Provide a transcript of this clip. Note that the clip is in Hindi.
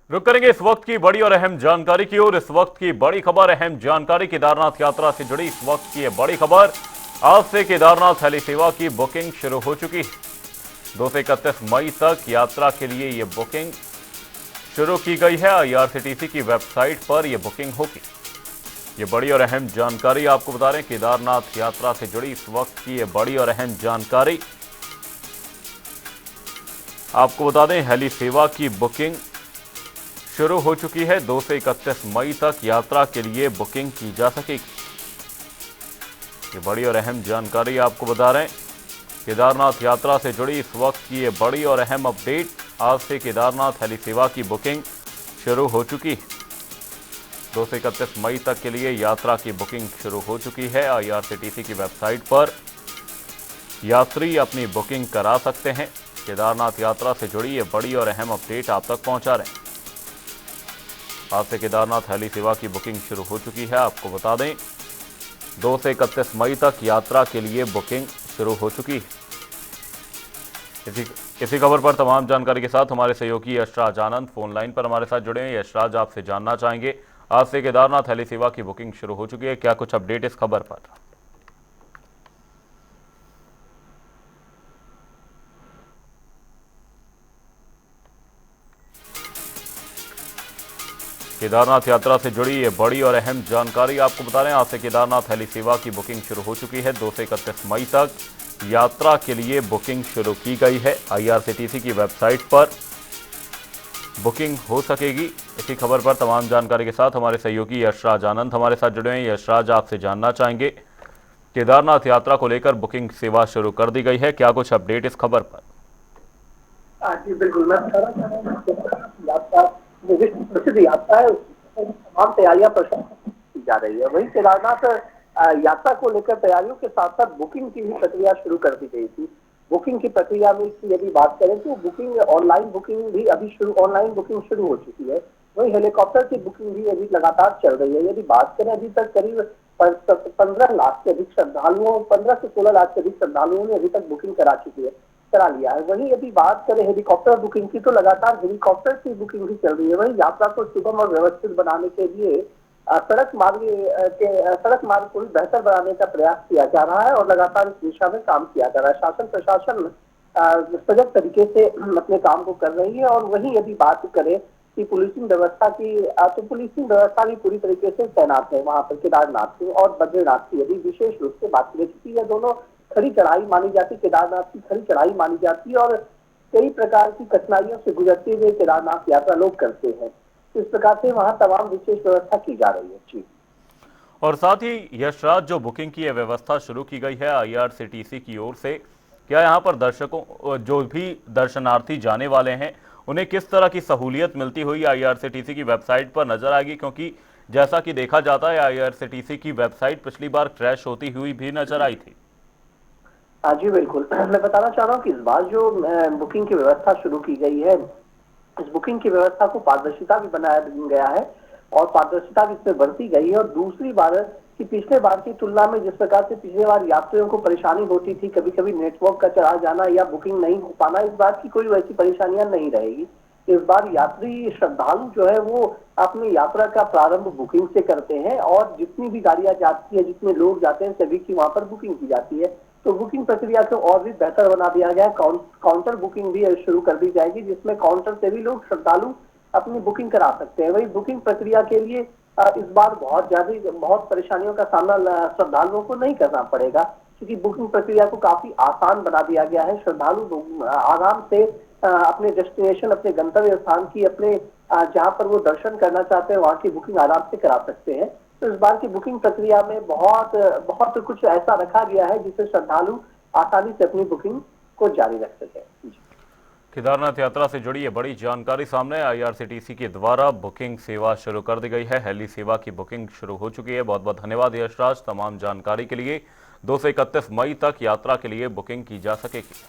रुक करेंगे इस वक्त की बड़ी और अहम जानकारी की ओर। इस वक्त की बड़ी खबर, अहम जानकारी, केदारनाथ यात्रा से जुड़ी इस वक्त की बड़ी खबर। आज से केदारनाथ हेली सेवा की बुकिंग शुरू हो चुकी है। 2 से 31 मई तक यात्रा के लिए ये बुकिंग शुरू की गई है। आईआरसीटीसी की वेबसाइट पर यह बुकिंग होगी। ये बड़ी और अहम जानकारी आपको बता रहे हैं, केदारनाथ यात्रा से जुड़ी इस वक्त की ये बड़ी और अहम जानकारी आपको बता दें। हेली सेवा की बुकिंग शुरू हो चुकी है। 2 से 31 मई तक यात्रा के लिए बुकिंग की जा सकेगी। ये बड़ी और अहम जानकारी आपको बता रहे हैं, केदारनाथ यात्रा से जुड़ी इस वक्त की ये बड़ी और अहम अपडेट। आज से केदारनाथ हेली सेवा की बुकिंग शुरू हो चुकी है। 2 से 31 मई तक के लिए यात्रा की बुकिंग शुरू हो चुकी है। आईआरसीटीसी की वेबसाइट पर यात्री अपनी बुकिंग करा सकते हैं। केदारनाथ यात्रा से जुड़ी ये बड़ी और अहम अपडेट आप तक पहुंचा रहे हैं। आज से केदारनाथ हेली सेवा की बुकिंग शुरू हो चुकी है। आपको बता दें, 2 से 31 मई तक यात्रा के लिए बुकिंग शुरू हो चुकी है। इसी खबर पर तमाम जानकारी के साथ हमारे सहयोगी यशराज आनंद फोन लाइन पर हमारे साथ जुड़े हैं। यशराज, आपसे जानना चाहेंगे, आज से केदारनाथ हेली सेवा की बुकिंग शुरू हो चुकी है, क्या कुछ अपडेट इस खबर पर? केदारनाथ यात्रा से जुड़ी ये बड़ी और अहम जानकारी आपको बता रहे हैं। आज से केदारनाथ हेली सेवा की बुकिंग शुरू हो चुकी है। 2 से 31 मई तक यात्रा के लिए बुकिंग शुरू की गई है। आईआरसीटीसी की वेबसाइट पर बुकिंग हो सकेगी। इसी खबर पर तमाम जानकारी के साथ हमारे सहयोगी यशराज आनंद हमारे साथ जुड़े हैं। यशराज, आपसे जानना चाहेंगे, केदारनाथ यात्रा को लेकर बुकिंग सेवा शुरू कर दी गई है, क्या कुछ अपडेट इस खबर पर? जी बिल्कुल, मैं बताना चाह रहा हूँ यात्रा जो विश्व प्रसिद्ध यात्रा है उसकी तमाम तैयारियां प्रशासन की जा रही है। वहीं केदारनाथ यात्रा को लेकर तैयारियों के साथ साथ बुकिंग की भी प्रक्रिया शुरू कर दी गई थी। बुकिंग की प्रक्रिया में यदि बात करें तो बुकिंग ऑनलाइन बुकिंग भी अभी ऑनलाइन बुकिंग शुरू हो चुकी है। वहीं हेलीकॉप्टर की बुकिंग भी अभी लगातार चल रही है। यदि बात करें, अभी तक करीब 15 लाख से अधिक श्रद्धालुओं 15 से 16 लाख से अधिक श्रद्धालुओं ने अभी तक बुकिंग करा लिया है। वहीं यदि बात करें हेलीकॉप्टर बुकिंग की, तो लगातार हेलीकॉप्टर की बुकिंग भी चल रही है। वहीं यात्रा को सुगम और व्यवस्थित बनाने के लिए सड़क मार्ग को भी बेहतर बनाने का प्रयास किया जा रहा है और लगातार इस दिशा में काम किया जा रहा है। शासन प्रशासन सजग तरीके से अपने काम को कर रही है। और वहीं यदि बात करें कि पुलिसिंग व्यवस्था की, तो पुलिसिंग व्यवस्था भी पूरी तरीके से तैनात है वहां पर केदारनाथ की और बद्रीनाथ की। यदि विशेष रूप से बात करें, क्योंकि ये दोनों खड़ी चढ़ाई मानी जाती, केदारनाथ की खड़ी चढ़ाई मानी जाती है और कई प्रकार की कठिनाइयों से गुजरते हुए केदारनाथ यात्रा लोग करते हैं। इस प्रकार से वहां तमाम विशेष व्यवस्था की जा रही है। जी, और साथ ही यशराज, जो बुकिंग की व्यवस्था शुरू की गई है आईआरसीटीसी की ओर से, क्या यहाँ पर दर्शकों, जो भी दर्शनार्थी जाने वाले हैं, उन्हें किस तरह की सहूलियत मिलती हुई आईआरसीटीसी की वेबसाइट पर नजर आएगी? क्योंकि जैसा कि देखा जाता है, आईआरसीटीसी की वेबसाइट पिछली बार क्रैश होती हुई भी नजर आई थी। जी बिल्कुल, मैं बताना चाह रहा हूँ कि इस बार जो बुकिंग की व्यवस्था शुरू की गई है, इस बुकिंग की व्यवस्था को पारदर्शिता भी बनाया गया है और पारदर्शिता भी इसमें बढ़ती गई है। और दूसरी बार कि पिछले बार की तुलना में जिस प्रकार से पिछले बार यात्रियों को परेशानी होती थी, कभी कभी नेटवर्क का चला जाना या बुकिंग नहीं हो पाना, इस बार की कोई वैसी परेशानियां नहीं रहेगी। इस बार यात्री श्रद्धालु जो है वो अपनी यात्रा का प्रारंभ बुकिंग से करते हैं और जितनी भी गाड़ियां जाती है, जितने लोग जाते हैं, सभी की वहां पर बुकिंग की जाती है। तो बुकिंग प्रक्रिया को और भी बेहतर बना दिया गया है। काउंटर बुकिंग भी शुरू कर दी जाएगी, जिसमें काउंटर से भी लोग श्रद्धालु अपनी बुकिंग करा सकते हैं। वही बुकिंग प्रक्रिया के लिए इस बार बहुत परेशानियों का सामना श्रद्धालुओं को नहीं करना पड़ेगा, क्योंकि बुकिंग प्रक्रिया को काफी आसान बना दिया गया है। श्रद्धालु आराम से अपने डेस्टिनेशन, अपने गंतव्य स्थान की, अपने जहां पर वो दर्शन करना चाहते हैं वहां की बुकिंग आराम से करा सकते हैं। तो इस बार की बुकिंग प्रक्रिया में बहुत कुछ ऐसा रखा गया है जिससे श्रद्धालु आसानी से अपनी बुकिंग को जारी रख सके। केदारनाथ यात्रा से जुड़ी ये बड़ी जानकारी सामने। आईआरसीटीसी के द्वारा बुकिंग सेवा शुरू कर दी गई है। हेली सेवा की बुकिंग शुरू हो चुकी है। बहुत बहुत धन्यवाद यशराज, तमाम जानकारी के लिए। 2 से 31 मई तक यात्रा के लिए बुकिंग की जा सकेगी।